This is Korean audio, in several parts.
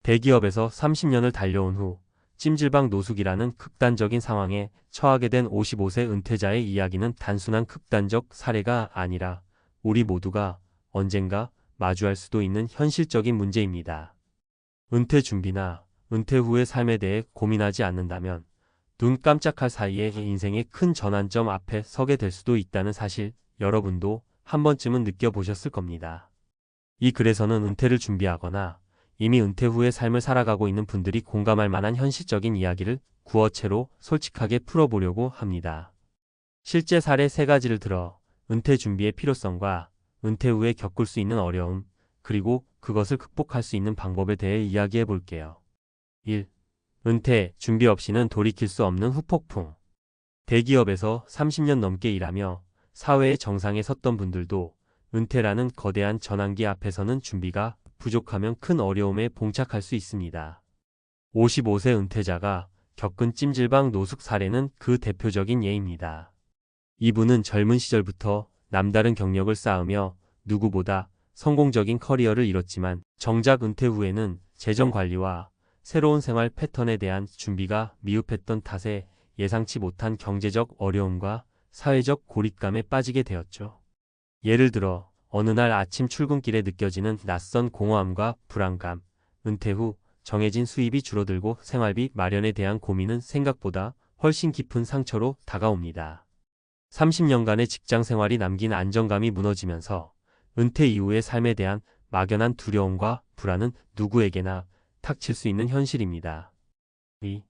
대기업에서 30년을 달려온 후 찜질방 노숙이라는 극단적인 상황에 처하게 된 55세 은퇴자의 이야기는 단순한 극단적 사례가 아니라 우리 모두가 언젠가 마주할 수도 있는 현실적인 문제입니다. 은퇴 준비나 은퇴 후의 삶에 대해 고민하지 않는다면 눈 깜짝할 사이에 인생의 큰 전환점 앞에 서게 될 수도 있다는 사실, 여러분도 한 번쯤은 느껴보셨을 겁니다. 이 글에서는 은퇴를 준비하거나 이미 은퇴 후의 삶을 살아가고 있는 분들이 공감할 만한 현실적인 이야기를 구어체로 솔직하게 풀어보려고 합니다. 실제 사례 3가지를 들어 은퇴 준비의 필요성과 은퇴 후에 겪을 수 있는 어려움, 그리고 그것을 극복할 수 있는 방법에 대해 이야기해 볼게요. 1. 은퇴 준비 없이는 돌이킬 수 없는 후폭풍. 대기업에서 30년 넘게 일하며 사회의 정상에 섰던 분들도 은퇴라는 거대한 전환기 앞에서는 준비가 부족하면 큰 어려움에 봉착할 수 있습니다. 55세 은퇴자가 겪은 찜질방 노숙 사례는 그 대표적인 예입니다. 이분은 젊은 시절부터 남다른 경력을 쌓으며 누구보다 성공적인 커리어를 이뤘지만 정작 은퇴 후에는 재정 관리와 새로운 생활 패턴에 대한 준비가 미흡했던 탓에 예상치 못한 경제적 어려움과 사회적 고립감에 빠지게 되었죠. 예를 들어 어느 날 아침 출근길에 느껴지는 낯선 공허함과 불안감, 은퇴 후 정해진 수입이 줄어들고 생활비 마련에 대한 고민은 생각보다 훨씬 깊은 상처로 다가옵니다. 30년간의 직장 생활이 남긴 안정감이 무너지면서 은퇴 이후의 삶에 대한 막연한 두려움과 불안은 누구에게나 닥칠 수 있는 현실입니다. 2.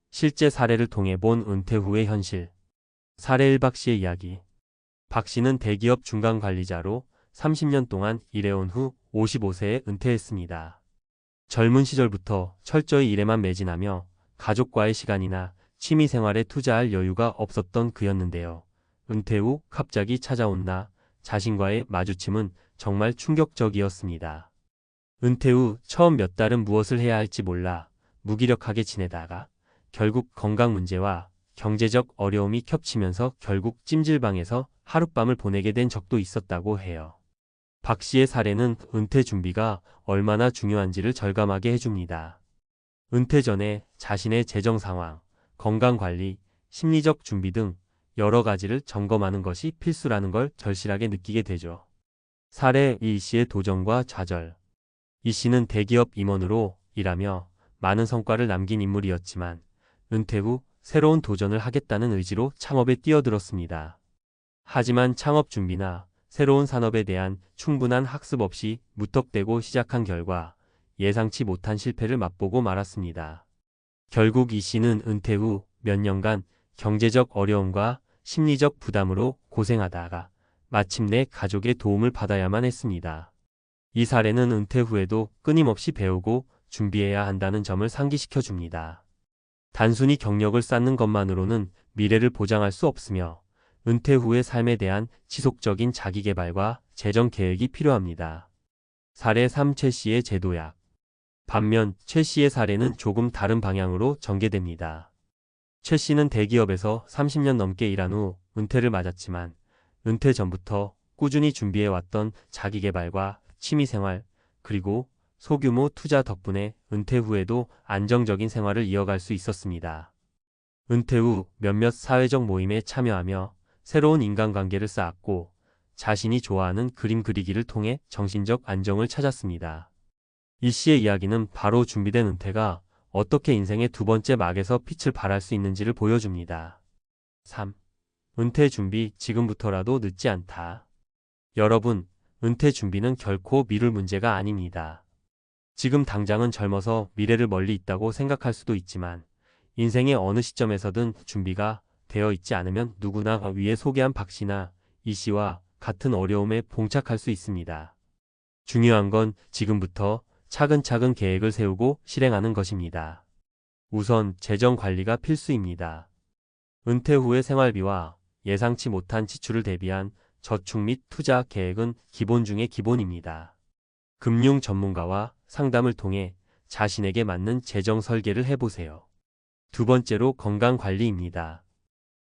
실제 사례를 통해 본 은퇴 후의 현실. 사례 1. 박 씨의 이야기. 박 씨는 대기업 중간 관리자로 30년 동안 일해온 후 55세에 은퇴했습니다. 젊은 시절부터 철저히 일에만 매진하며 가족과의 시간이나 취미 생활에 투자할 여유가 없었던 그였는데요. 은퇴 후 갑자기 찾아온 나 자신과의 마주침은 정말 충격적이었습니다. 은퇴 후 처음 몇 달은 무엇을 해야 할지 몰라 무기력하게 지내다가 결국 건강 문제와 경제적 어려움이 겹치면서 결국 찜질방에서 하룻밤을 보내게 된 적도 있었다고 해요. 박 씨의 사례는 은퇴 준비가 얼마나 중요한지를 절감하게 해줍니다. 은퇴 전에 자신의 재정 상황, 건강 관리, 심리적 준비 등 여러 가지를 점검하는 것이 필수라는 걸 절실하게 느끼게 되죠. 사례 2. 이 씨의 도전과 좌절. 이 씨는 대기업 임원으로 일하며 많은 성과를 남긴 인물이었지만 은퇴 후 새로운 도전을 하겠다는 의지로 창업에 뛰어들었습니다. 하지만 창업 준비나 새로운 산업에 대한 충분한 학습 없이 무턱대고 시작한 결과 예상치 못한 실패를 맛보고 말았습니다. 결국 이 씨는 은퇴 후 몇 년간 경제적 어려움과 심리적 부담으로 고생하다가 마침내 가족의 도움을 받아야만 했습니다. 이 사례는 은퇴 후에도 끊임없이 배우고 준비해야 한다는 점을 상기시켜 줍니다. 단순히 경력을 쌓는 것만으로는 미래를 보장할 수 없으며 은퇴 후의 삶에 대한 지속적인 자기개발과 재정 계획이 필요합니다. 사례 3. 최 씨의 제도약. 반면 최 씨의 사례는 조금 다른 방향으로 전개됩니다. 최 씨는 대기업에서 30년 넘게 일한 후 은퇴를 맞았지만 은퇴 전부터 꾸준히 준비해왔던 자기개발과 취미생활, 그리고 소규모 투자 덕분에 은퇴 후에도 안정적인 생활을 이어갈 수 있었습니다. 은퇴 후 몇몇 사회적 모임에 참여하며 새로운 인간관계를 쌓았고 자신이 좋아하는 그림 그리기를 통해 정신적 안정을 찾았습니다. 이 씨의 이야기는 바로 준비된 은퇴가 어떻게 인생의 두 번째 막에서 빛을 발할 수 있는지를 보여줍니다. 3. 은퇴 준비 지금부터라도 늦지 않다. 여러분, 은퇴 준비는 결코 미룰 문제가 아닙니다. 지금 당장은 젊어서 미래를 멀리 있다고 생각할 수도 있지만 인생의 어느 시점에서든 준비가 되어 있지 않으면 누구나 위에 소개한 박 씨나 이 씨와 같은 어려움에 봉착할 수 있습니다. 중요한 건 지금부터 차근차근 계획을 세우고 실행하는 것입니다. 우선 재정 관리가 필수입니다. 은퇴 후의 생활비와 예상치 못한 지출을 대비한 저축 및 투자 계획은 기본 중의 기본입니다. 금융 전문가와 상담을 통해 자신에게 맞는 재정 설계를 해보세요. 두 번째로 건강 관리입니다.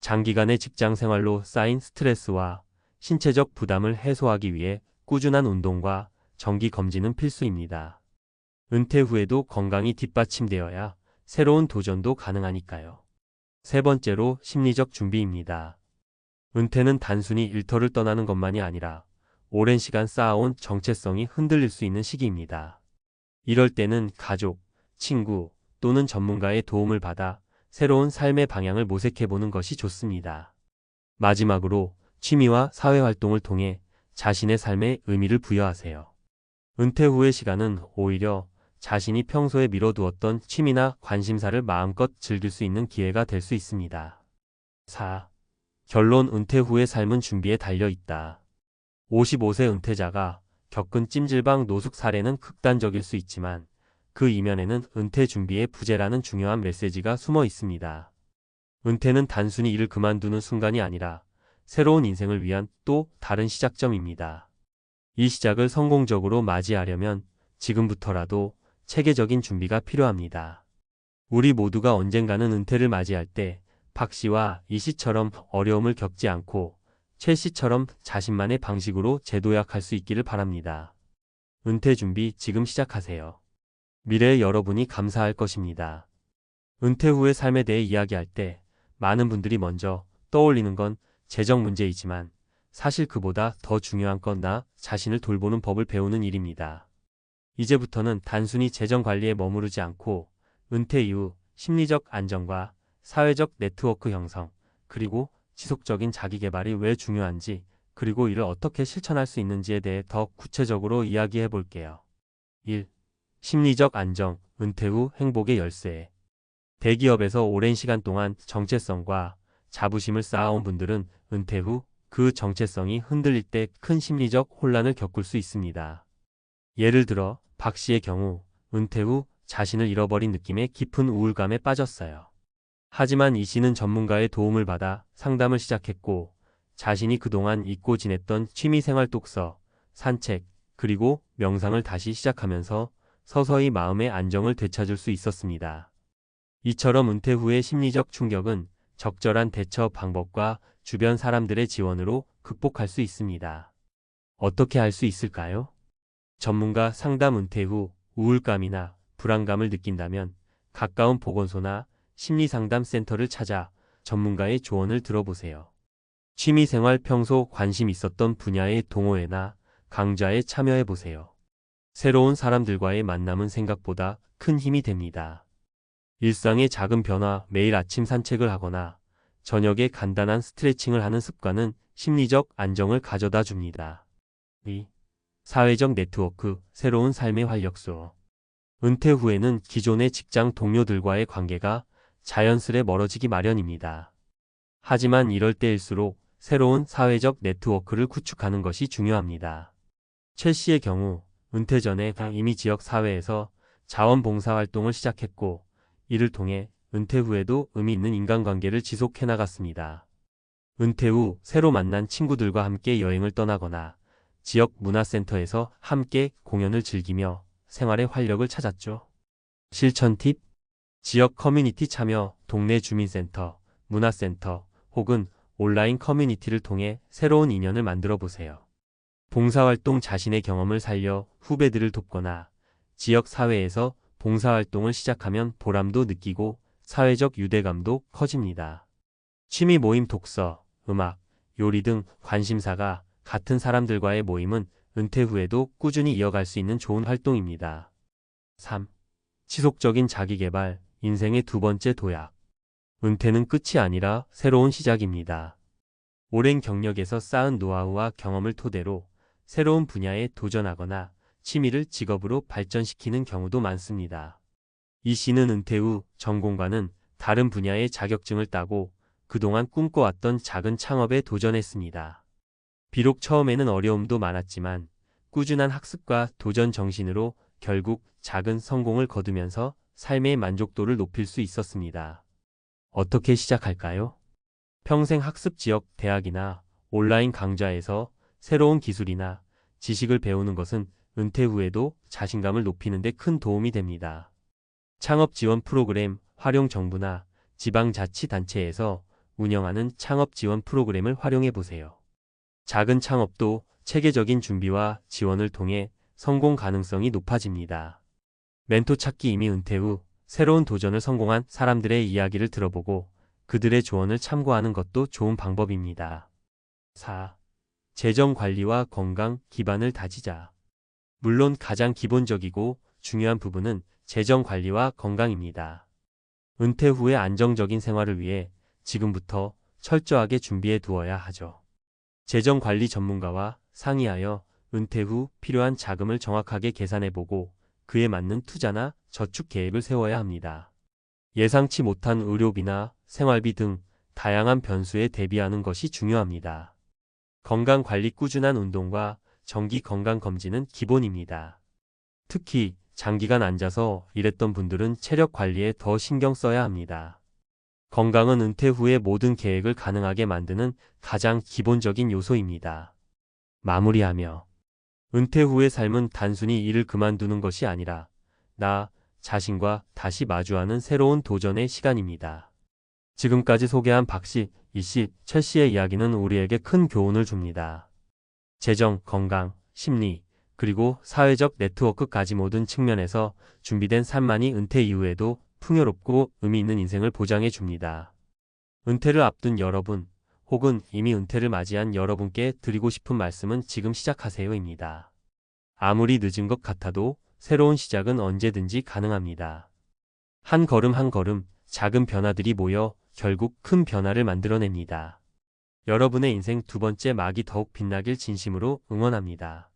장기간의 직장 생활로 쌓인 스트레스와 신체적 부담을 해소하기 위해 꾸준한 운동과 정기 검진은 필수입니다. 은퇴 후에도 건강이 뒷받침되어야 새로운 도전도 가능하니까요. 세 번째로 심리적 준비입니다. 은퇴는 단순히 일터를 떠나는 것만이 아니라 오랜 시간 쌓아온 정체성이 흔들릴 수 있는 시기입니다. 이럴 때는 가족, 친구 또는 전문가의 도움을 받아 새로운 삶의 방향을 모색해보는 것이 좋습니다. 마지막으로 취미와 사회활동을 통해 자신의 삶에 의미를 부여하세요. 은퇴 후의 시간은 오히려 자신이 평소에 미뤄두었던 취미나 관심사를 마음껏 즐길 수 있는 기회가 될 수 있습니다. 4. 결론 은퇴 후의 삶은 준비에 달려 있다. 55세 은퇴자가 겪은 찜질방 노숙 사례는 극단적일 수 있지만 그 이면에는 은퇴 준비의 부재라는 중요한 메시지가 숨어 있습니다. 은퇴는 단순히 일을 그만두는 순간이 아니라 새로운 인생을 위한 또 다른 시작점입니다. 이 시작을 성공적으로 맞이하려면 지금부터라도 체계적인 준비가 필요합니다. 우리 모두가 언젠가는 은퇴를 맞이할 때 박 씨와 이 씨처럼 어려움을 겪지 않고 최 씨처럼 자신만의 방식으로 재도약할 수 있기를 바랍니다. 은퇴 준비 지금 시작하세요. 미래의 여러분이 감사할 것입니다. 은퇴 후의 삶에 대해 이야기할 때 많은 분들이 먼저 떠올리는 건 재정 문제이지만 사실 그보다 더 중요한 건 나 자신을 돌보는 법을 배우는 일입니다. 이제부터는 단순히 재정 관리에 머무르지 않고 은퇴 이후 심리적 안정과 사회적 네트워크 형성, 그리고 지속적인 자기개발이 왜 중요한지, 그리고 이를 어떻게 실천할 수 있는지에 대해 더 구체적으로 이야기해 볼게요. 1. 심리적 안정, 은퇴 후 행복의 열쇠. 대기업에서 오랜 시간 동안 정체성과 자부심을 쌓아온 분들은 은퇴 후 그 정체성이 흔들릴 때 큰 심리적 혼란을 겪을 수 있습니다. 예를 들어 박 씨의 경우 은퇴 후 자신을 잃어버린 느낌의 깊은 우울감에 빠졌어요. 하지만 이 씨는 전문가의 도움을 받아 상담을 시작했고 자신이 그동안 잊고 지냈던 취미생활 독서, 산책, 그리고 명상을 다시 시작하면서 서서히 마음의 안정을 되찾을 수 있었습니다. 이처럼 은퇴 후의 심리적 충격은 적절한 대처 방법과 주변 사람들의 지원으로 극복할 수 있습니다. 어떻게 할 수 있을까요? 전문가 상담. 은퇴 후 우울감이나 불안감을 느낀다면 가까운 보건소나 심리상담센터를 찾아 전문가의 조언을 들어보세요. 취미생활. 평소 관심 있었던 분야의 동호회나 강좌에 참여해보세요. 새로운 사람들과의 만남은 생각보다 큰 힘이 됩니다. 일상의 작은 변화, 매일 아침 산책을 하거나 저녁에 간단한 스트레칭을 하는 습관은 심리적 안정을 가져다 줍니다. 2. 사회적 네트워크, 새로운 삶의 활력소. 은퇴 후에는 기존의 직장 동료들과의 관계가 자연스레 멀어지기 마련입니다. 하지만 이럴 때일수록 새로운 사회적 네트워크를 구축하는 것이 중요합니다. 최 씨의 경우 은퇴 전에 이미 지역 사회에서 자원봉사 활동을 시작했고 이를 통해 은퇴 후에도 의미 있는 인간관계를 지속해 나갔습니다. 은퇴 후 새로 만난 친구들과 함께 여행을 떠나거나 지역 문화센터에서 함께 공연을 즐기며 생활의 활력을 찾았죠. 실천 팁. 지역 커뮤니티 참여, 동네 주민센터, 문화센터 혹은 온라인 커뮤니티를 통해 새로운 인연을 만들어 보세요. 봉사활동. 자신의 경험을 살려 후배들을 돕거나 지역 사회에서 봉사활동을 시작하면 보람도 느끼고 사회적 유대감도 커집니다. 취미 모임. 독서, 음악, 요리 등 관심사가 같은 사람들과의 모임은 은퇴 후에도 꾸준히 이어갈 수 있는 좋은 활동입니다. 3. 지속적인 자기개발, 인생의 두 번째 도약. 은퇴는 끝이 아니라 새로운 시작입니다. 오랜 경력에서 쌓은 노하우와 경험을 토대로 새로운 분야에 도전하거나 취미를 직업으로 발전시키는 경우도 많습니다. 이 씨는 은퇴 후 전공과는 다른 분야의 자격증을 따고 그동안 꿈꿔왔던 작은 창업에 도전했습니다. 비록 처음에는 어려움도 많았지만 꾸준한 학습과 도전 정신으로 결국 작은 성공을 거두면서 삶의 만족도를 높일 수 있었습니다. 어떻게 시작할까요? 평생 학습. 지역 대학이나 온라인 강좌에서 새로운 기술이나 지식을 배우는 것은 은퇴 후에도 자신감을 높이는 데 큰 도움이 됩니다. 창업 지원 프로그램. 활용. 정부나 지방자치단체에서 운영하는 창업 지원 프로그램을 활용해 보세요. 작은 창업도 체계적인 준비와 지원을 통해 성공 가능성이 높아집니다. 멘토 찾기. 이미 은퇴 후 새로운 도전을 성공한 사람들의 이야기를 들어보고 그들의 조언을 참고하는 것도 좋은 방법입니다. 4. 재정 관리와 건강 기반을 다지자. 물론 가장 기본적이고 중요한 부분은 재정 관리와 건강입니다. 은퇴 후의 안정적인 생활을 위해 지금부터 철저하게 준비해 두어야 하죠. 재정 관리 전문가와 상의하여 은퇴 후 필요한 자금을 정확하게 계산해 보고 그에 맞는 투자나 저축 계획을 세워야 합니다. 예상치 못한 의료비나 생활비 등 다양한 변수에 대비하는 것이 중요합니다. 건강 관리. 꾸준한 운동과 정기 건강 검진은 기본입니다. 특히 장기간 앉아서 일했던 분들은 체력 관리에 더 신경 써야 합니다. 건강은 은퇴 후의 모든 계획을 가능하게 만드는 가장 기본적인 요소입니다. 마무리하며 은퇴 후의 삶은 단순히 일을 그만두는 것이 아니라 나 자신과 다시 마주하는 새로운 도전의 시간입니다. 지금까지 소개한 박 씨, 이 씨, 최 씨의 이야기는 우리에게 큰 교훈을 줍니다. 재정, 건강, 심리, 그리고 사회적 네트워크까지 모든 측면에서 준비된 삶만이 은퇴 이후에도 풍요롭고 의미 있는 인생을 보장해 줍니다. 은퇴를 앞둔 여러분, 혹은 이미 은퇴를 맞이한 여러분께 드리고 싶은 말씀은 지금 시작하세요입니다. 아무리 늦은 것 같아도 새로운 시작은 언제든지 가능합니다. 한 걸음 한 걸음 작은 변화들이 모여 결국 큰 변화를 만들어냅니다. 여러분의 인생 두 번째 막이 더욱 빛나길 진심으로 응원합니다.